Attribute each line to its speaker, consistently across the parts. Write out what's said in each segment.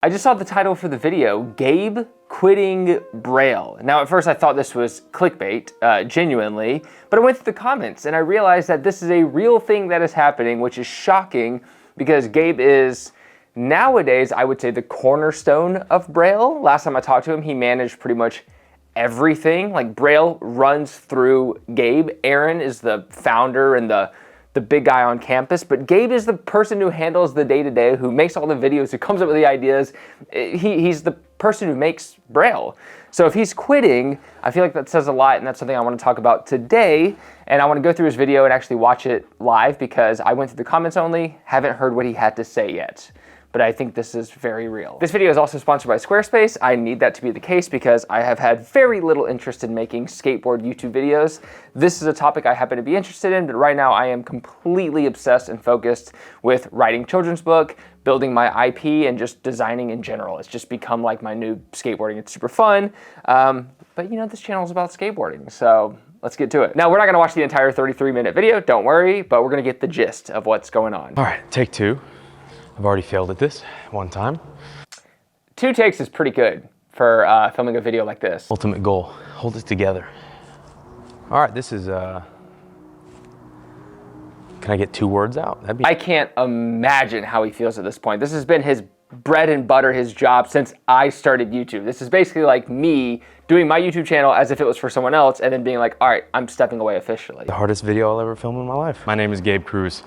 Speaker 1: I just saw the title for the video, Gabe quitting Braille. Now at first I thought this was clickbait, genuinely, but I went through the comments and I realized that this is a real thing that is happening, which is shocking because Gabe is nowadays, I would say, the cornerstone of Braille. Last time I talked to him, he managed pretty much everything. Like Braille runs through Gabe. Aaron is the founder and the big guy on campus, but Gabe is the person who handles the day-to-day, who makes all the videos, who comes up with the ideas. He's the person who makes Braille. So if he's quitting, I feel like that says a lot, and that's something I want to talk about today. And I want to go through his video and actually watch it live because I went through the comments only, haven't heard what he had to say yet. But I think this is very real. This video is also sponsored by Squarespace. I need that to be the case because I have had very little interest in making skateboard YouTube videos. This is a topic I happen to be interested in, but right now I am completely obsessed and focused with writing children's book, building my IP, and just designing in general. It's just become like my new skateboarding. It's super fun. But you know, this channel is about skateboarding, so let's get to it. Now, we're not gonna watch the entire 33-minute video, don't worry, but we're gonna get the gist of what's going on.
Speaker 2: All right, take two. I've already failed at this one time.
Speaker 1: 2 takes is pretty good for filming a video like this.
Speaker 2: Ultimate goal, hold it together. All right, this is, can I get 2 words out?
Speaker 1: I can't imagine how he feels at this point. This has been his bread and butter, his job since I started YouTube. This is basically like me doing my YouTube channel as if it was for someone else and then being like, all right, I'm stepping away officially.
Speaker 2: The hardest video I'll ever film in my life. My name is Gabe Cruz.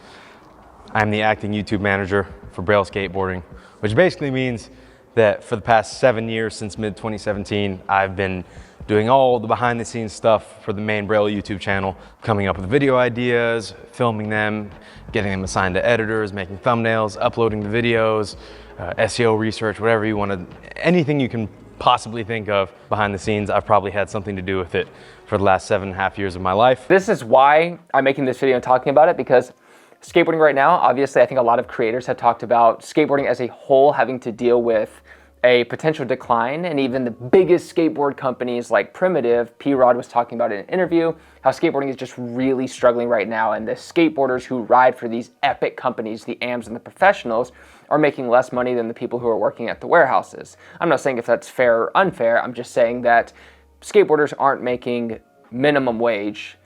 Speaker 2: I'm the acting YouTube manager for Braille skateboarding, which basically means that for the past 7 years, since mid-2017, I've been doing all the behind the scenes stuff for the main Braille YouTube channel, coming up with video ideas, filming them, getting them assigned to editors, making thumbnails, uploading the videos, SEO research, whatever you want to, anything you can possibly think of behind the scenes, I've probably had something to do with it for the last 7.5 years of my life.
Speaker 1: This is why I'm making this video and talking about it, because skateboarding right now, obviously, I think a lot of creators have talked about skateboarding as a whole having to deal with a potential decline, and even the biggest skateboard companies like Primitive, P-Rod was talking about in an interview, how skateboarding is just really struggling right now, and the skateboarders who ride for these epic companies, the AMs and the professionals, are making less money than the people who are working at the warehouses. I'm not saying if that's fair or unfair, I'm just saying that skateboarders aren't making minimum wage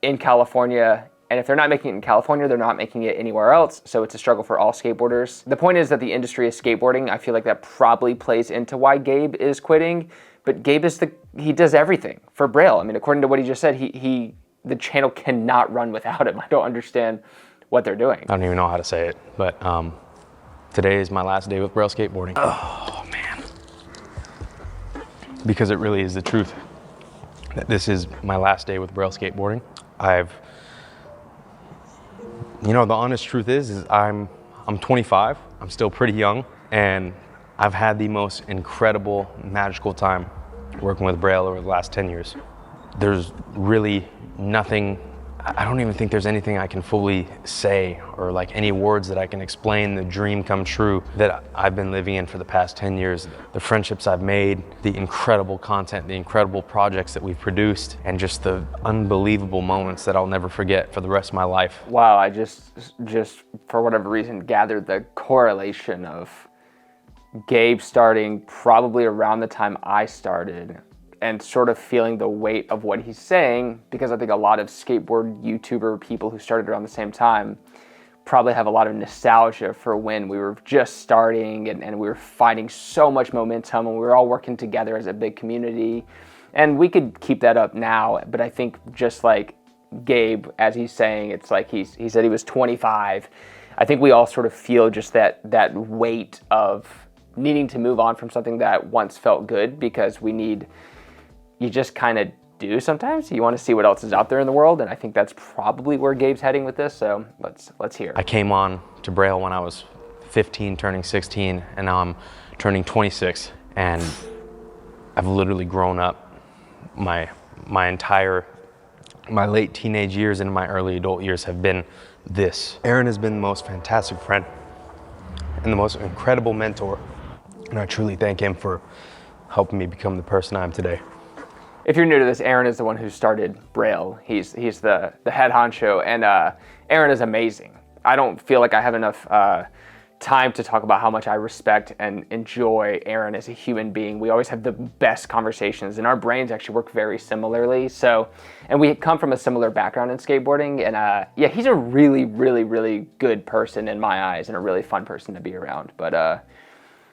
Speaker 1: in California. And if they're not making it in California, they're not making it anywhere else. So it's a struggle for all skateboarders. The point is that the industry is skateboarding. I feel like that probably plays into why Gabe is quitting. But Gabe is he does everything for Braille. I mean, according to what he just said, the channel cannot run without him. I don't understand what they're doing.
Speaker 2: I don't even know how to say it, but today is my last day with Braille skateboarding. Oh man. Because it really is the truth. That this is my last day with Braille skateboarding. You know, the honest truth is I'm 25, I'm still pretty young, and I've had the most incredible, magical time working with Braille over the last 10 years. There's really nothing, I don't even think there's anything I can fully say or like any words that I can explain the dream come true that I've been living in for the past 10 years. The friendships I've made, the incredible content, the incredible projects that we've produced, and just the unbelievable moments that I'll never forget for the rest of my life.
Speaker 1: Wow, I just for whatever reason gathered the correlation of Gabe starting probably around the time I started and sort of feeling the weight of what he's saying, because I think a lot of skateboard YouTuber people who started around the same time probably have a lot of nostalgia for when we were just starting and we were finding so much momentum and we were all working together as a big community. And we could keep that up now, but I think just like Gabe, as he's saying, it's like he said he was 25. I think we all sort of feel just that weight of needing to move on from something that once felt good, because you just kind of do sometimes. You want to see what else is out there in the world, and I think that's probably where Gabe's heading with this, so let's hear.
Speaker 2: I came on to Braille when I was 15, turning 16, and now I'm turning 26, and I've literally grown up my late teenage years and my early adult years have been this. Aaron has been the most fantastic friend and the most incredible mentor, and I truly thank him for helping me become the person I am today.
Speaker 1: If you're new to this, Aaron is the one who started Braille. He's the head honcho, and Aaron is amazing. I don't feel like I have enough time to talk about how much I respect and enjoy Aaron as a human being. We always have the best conversations, and our brains actually work very similarly. So, and we come from a similar background in skateboarding, and yeah, he's a really, really, really good person in my eyes, and a really fun person to be around. But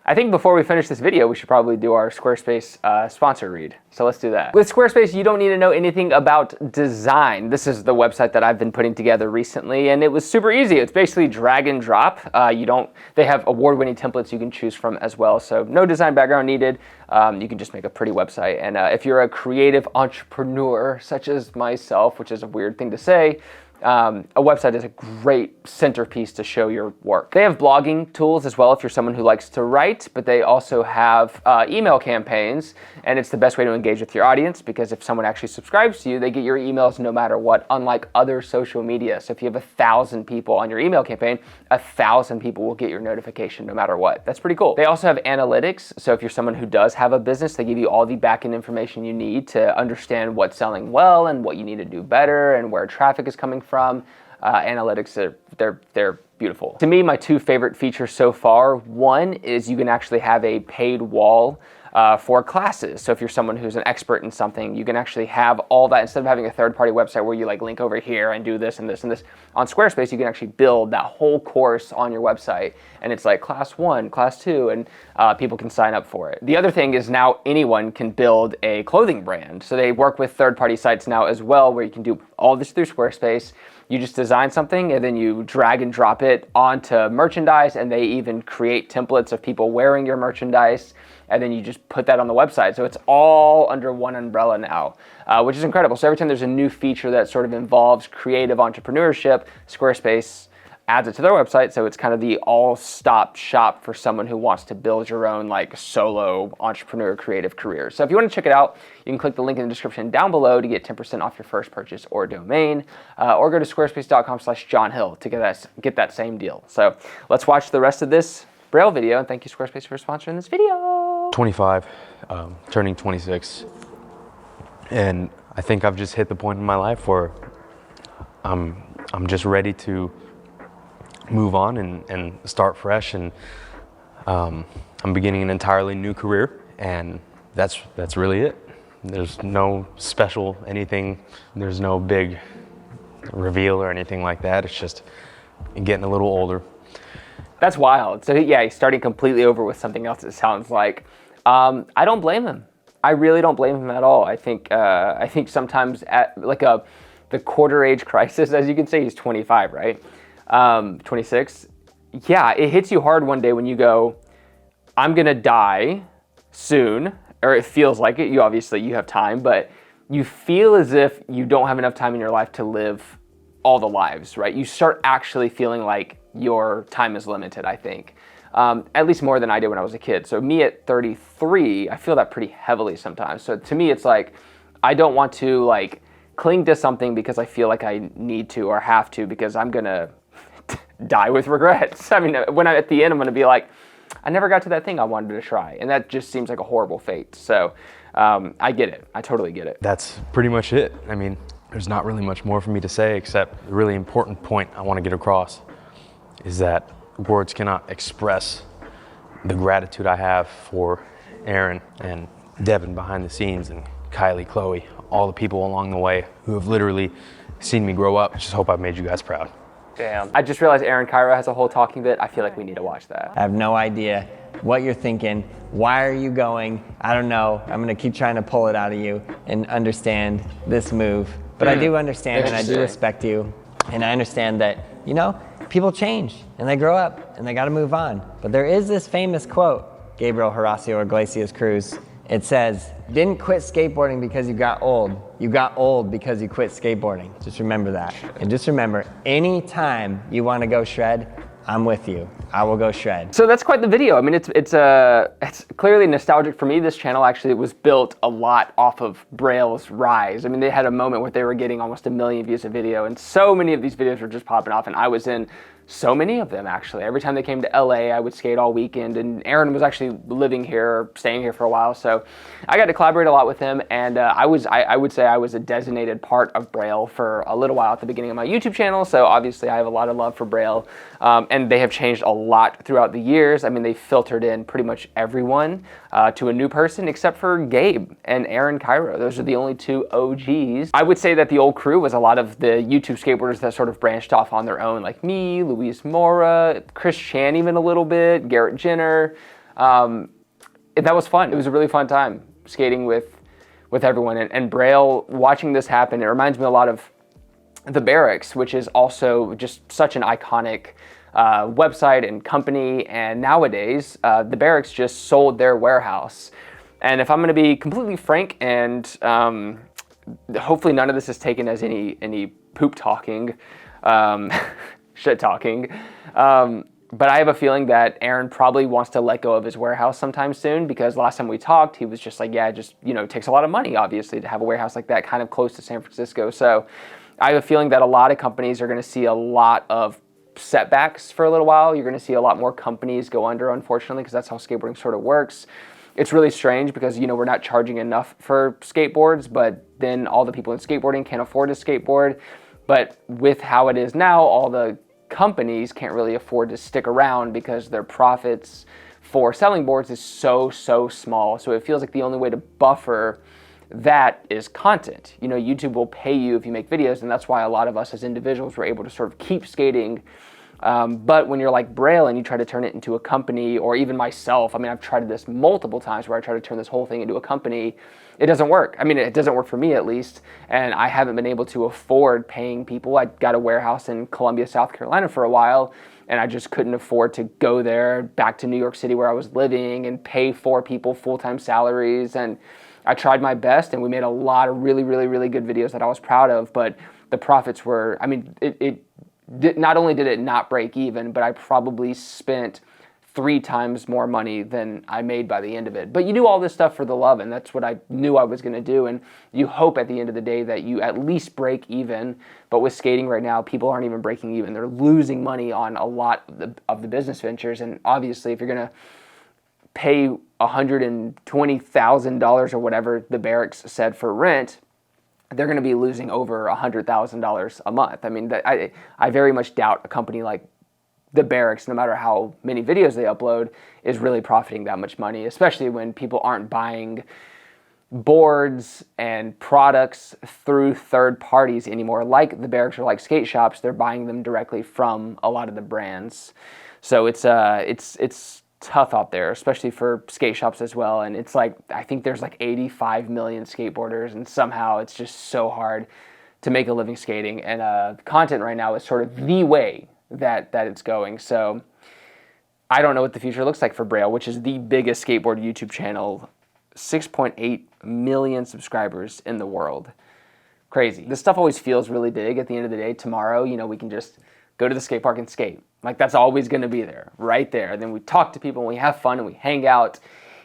Speaker 1: I think before we finish this video, we should probably do our Squarespace sponsor read. So let's do that. With Squarespace, you don't need to know anything about design. This is the website that I've been putting together recently, and it was super easy. It's basically drag and drop. They have award-winning templates you can choose from as well, so no design background needed. You can just make a pretty website. And if you're a creative entrepreneur, such as myself, which is a weird thing to say, a website is a great centerpiece to show your work. They have blogging tools as well if you're someone who likes to write, but they also have email campaigns, and it's the best way to engage with your audience, because if someone actually subscribes to you, they get your emails no matter what, unlike other social media. So if you have 1,000 people on your email campaign, 1,000 people will get your notification no matter what. That's pretty cool. They also have analytics, so if you're someone who does have a business, they give you all the back-end information you need to understand what's selling well and what you need to do better and where traffic is coming from. Analytics, they're beautiful. To me, my two favorite features so far, one is you can actually have a paid wall for classes. So if you're someone who's an expert in something, you can actually have all that instead of having a third-party website where you like link over here and do this and this and this. On Squarespace, you can actually build that whole course on your website, and it's like class 1, class 2, and people can sign up for it. The other thing is now anyone can build a clothing brand. So they work with third-party sites now as well, where you can do all this through Squarespace. You just design something and then you drag and drop it onto merchandise, and they even create templates of people wearing your merchandise, and then you just put that on the website. So it's all under one umbrella now, which is incredible. So every time there's a new feature that sort of involves creative entrepreneurship, Squarespace adds it to their website. So it's kind of the all-stop shop for someone who wants to build your own like solo entrepreneur creative career. So if you want to check it out, you can click the link in the description down below to get 10% off your first purchase or domain, or go to squarespace.com/JohnHill to get that same deal. So let's watch the rest of this Braille video, and thank you Squarespace for sponsoring this video.
Speaker 2: 25, turning 26, and I think I've just hit the point in my life where I'm just ready to move on and start fresh, and I'm beginning an entirely new career, and that's really it. There's no special anything, there's no big reveal or anything like that. It's just getting a little older.
Speaker 1: That's wild. So yeah, he's starting completely over with something else, it sounds like. I don't blame him. I really don't blame him at all. I think sometimes at like the quarter age crisis, as you can say, he's 25, right? 26. Yeah, it hits you hard one day when you go, I'm gonna die soon, or it feels like it. You have time, but you feel as if you don't have enough time in your life to live all the lives, right? You start actually feeling like your time is limited, I think. At least more than I did when I was a kid. So me at 33, I feel that pretty heavily sometimes. So to me, it's like, I don't want to like cling to something because I feel like I need to or have to, because I'm gonna die with regrets. I mean, when I'm at the end, I'm gonna be like, I never got to that thing I wanted to try. And that just seems like a horrible fate. So I get it, I totally get it.
Speaker 2: That's pretty much it. I mean, there's not really much more for me to say, except the really important point I wanna get across is that words cannot express the gratitude I have for Aaron and Devin behind the scenes, and Kylie, Chloe, all the people along the way who have literally seen me grow up. I just hope I've made you guys proud.
Speaker 1: Damn. I just realized Aaron Cairo has a whole talking bit. I feel like we need to watch that.
Speaker 3: I have no idea what you're thinking. Why are you going? I don't know. I'm gonna keep trying to pull it out of you and understand this move. But I do understand, and I do respect you. And I understand that, you know, people change and they grow up and they gotta move on. But there is this famous quote, Gabriel Horacio Iglesias Cruz. It says, didn't quit skateboarding because you got old. You got old because you quit skateboarding. Just remember that. And just remember, anytime you wanna go shred, I'm with you. I will go shred.
Speaker 1: So that's quite the video. I mean, it's clearly nostalgic for me. This channel actually was built a lot off of Braille's rise. I mean, they had a moment where they were getting almost 1 million views a video, and so many of these videos were just popping off, and I was in so many of them, actually. Every time they came to LA, I would skate all weekend, and Aaron was actually living here, staying here for a while, so I got to collaborate a lot with him, and I would say I was a designated part of Braille for a little while at the beginning of my YouTube channel, so obviously I have a lot of love for Braille, and they have changed a lot throughout the years. I mean, they filtered in pretty much everyone to a new person, except for Gabe and Aaron Cairo. Those are the only two OGs. I would say that the old crew was a lot of the YouTube skateboarders that sort of branched off on their own, like me, Luis Mora, Chris Chan even a little bit, Garrett Jenner. That was fun. It was a really fun time skating with everyone. And Braille, watching this happen, it reminds me a lot of the Barracks, which is also just such an iconic website and company. And nowadays, the Barracks just sold their warehouse. And if I'm going to be completely frank, and hopefully none of this is taken as any poop talking, shit talking, but I have a feeling that Aaron probably wants to let go of his warehouse sometime soon, because last time we talked, he was just like, yeah, just, it takes a lot of money, obviously, to have a warehouse like that kind of close to San Francisco. So I have a feeling that a lot of companies are going to see a lot of setbacks for a little while. You're going to see a lot more companies go under, unfortunately, because that's how skateboarding sort of works. It's really strange because, we're not charging enough for skateboards, but then all the people in skateboarding can't afford to skateboard. But with how it is now, all the companies can't really afford to stick around because their profits for selling boards is so small. So it feels like the only way to buffer that is content. YouTube will pay you if you make videos, and that's why a lot of us as individuals were able to sort of keep skating. But when you're like Braille and you try to turn it into a company, or even myself, I mean, I've tried this multiple times where I try to turn this whole thing into a company. It doesn't work. I mean, it doesn't work for me at least, and I haven't been able to afford paying people. I got a warehouse in Columbia, South Carolina for a while, and I just couldn't afford to go there back to New York City where I was living and pay 4 people full-time salaries. And I tried my best, and we made a lot of really good videos that I was proud of, but the profits were, I mean, not only did it not break even, but I probably spent 3 times more money than I made by the end of it. But you do all this stuff for the love, and that's what I knew I was going to do. And you hope at the end of the day that you at least break even. But with skating right now, people aren't even breaking even. They're losing money on a lot of the business ventures. And obviously, if you're going to pay $120,000 or whatever the Barracks said for rent, they're going to be losing over $100,000 a month. I mean, I very much doubt a company like the Barracks, no matter how many videos they upload, is really profiting that much money, especially when people aren't buying boards and products through third parties anymore, like the Barracks or like skate shops. They're buying them directly from a lot of the brands. So it's tough out there, especially for skate shops as well. And it's like, I think there's like 85 million skateboarders, and somehow it's just so hard to make a living skating. And content right now is sort of the way that it's going. So I don't know what the future looks like for Braille, which is the biggest skateboard YouTube channel, 6.8 million subscribers in the world. Crazy. This stuff always feels really big at the end of the day. Tomorrow, we can just go to the skate park and skate. Like, that's always going to be there, right there. And then we talk to people and we have fun and we hang out.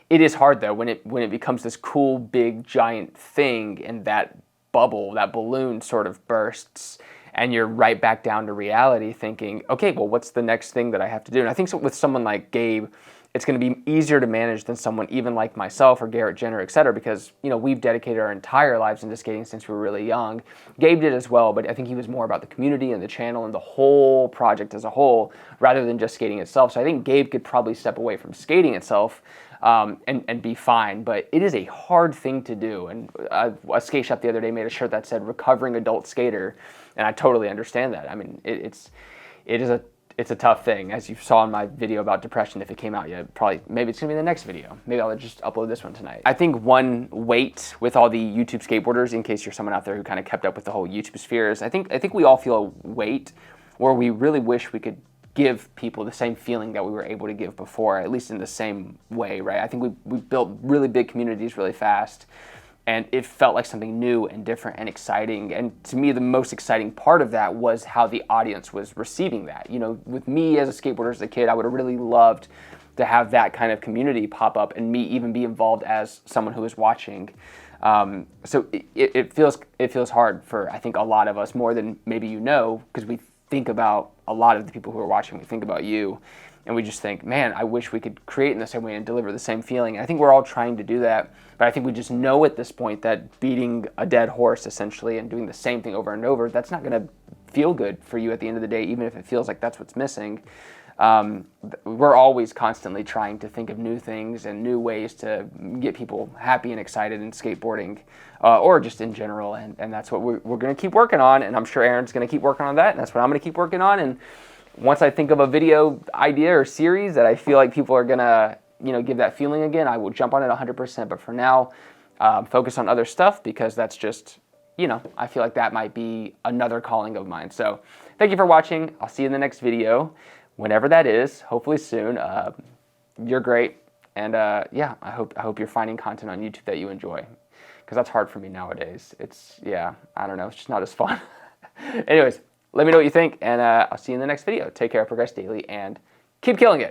Speaker 1: It is hard though when it becomes this cool, big, giant thing, and that bubble, that balloon sort of bursts, and you're right back down to reality thinking, okay, well, what's the next thing that I have to do? And I think with someone like Gabe, it's going to be easier to manage than someone even like myself or Garrett Jenner, et cetera, because, we've dedicated our entire lives into skating since we were really young. Gabe did as well, but I think he was more about the community and the channel and the whole project as a whole, rather than just skating itself. So I think Gabe could probably step away from skating itself and be fine, but it is a hard thing to do. And a skate shop the other day made a shirt that said "Recovering Adult Skater," and I totally understand that. I mean, it's a tough thing, as you saw in my video about depression. If it came out yet, maybe it's gonna be the next video. Maybe I'll just upload this one tonight. I think one weight with all the YouTube skateboarders, in case you're someone out there who kind of kept up with the whole YouTube spheres, I think we all feel a weight where we really wish we could give people the same feeling that we were able to give before, at least in the same way, right? I think we built really big communities really fast, and it felt like something new and different and exciting. And to me, the most exciting part of that was how the audience was receiving that. With me as a skateboarder as a kid, I would have really loved to have that kind of community pop up and me even be involved as someone who is watching. So it feels hard for, I think, a lot of us, more than maybe because we think about a lot of the people who are watching. We think about you, and we just think, man, I wish we could create in the same way and deliver the same feeling. And I think we're all trying to do that, but I think we just know at this point that beating a dead horse essentially and doing the same thing over and over, that's not going to feel good for you at the end of the day, even if it feels like that's what's missing. We're always constantly trying to think of new things and new ways to get people happy and excited in skateboarding, or just in general, and that's what we're going to keep working on, and I'm sure Aaron's going to keep working on that, and that's what I'm going to keep working on. And once I think of a video idea or series that I feel like people are going to, give that feeling again, I will jump on it 100%, but for now, focus on other stuff, because that's just, I feel like that might be another calling of mine. So thank you for watching. I'll see you in the next video, whenever that is, hopefully soon. You're great, and yeah, I hope you're finding content on YouTube that you enjoy, because that's hard for me nowadays. I don't know, it's just not as fun. Anyways, let me know what you think, and I'll see you in the next video. Take care, progress daily, and keep killing it.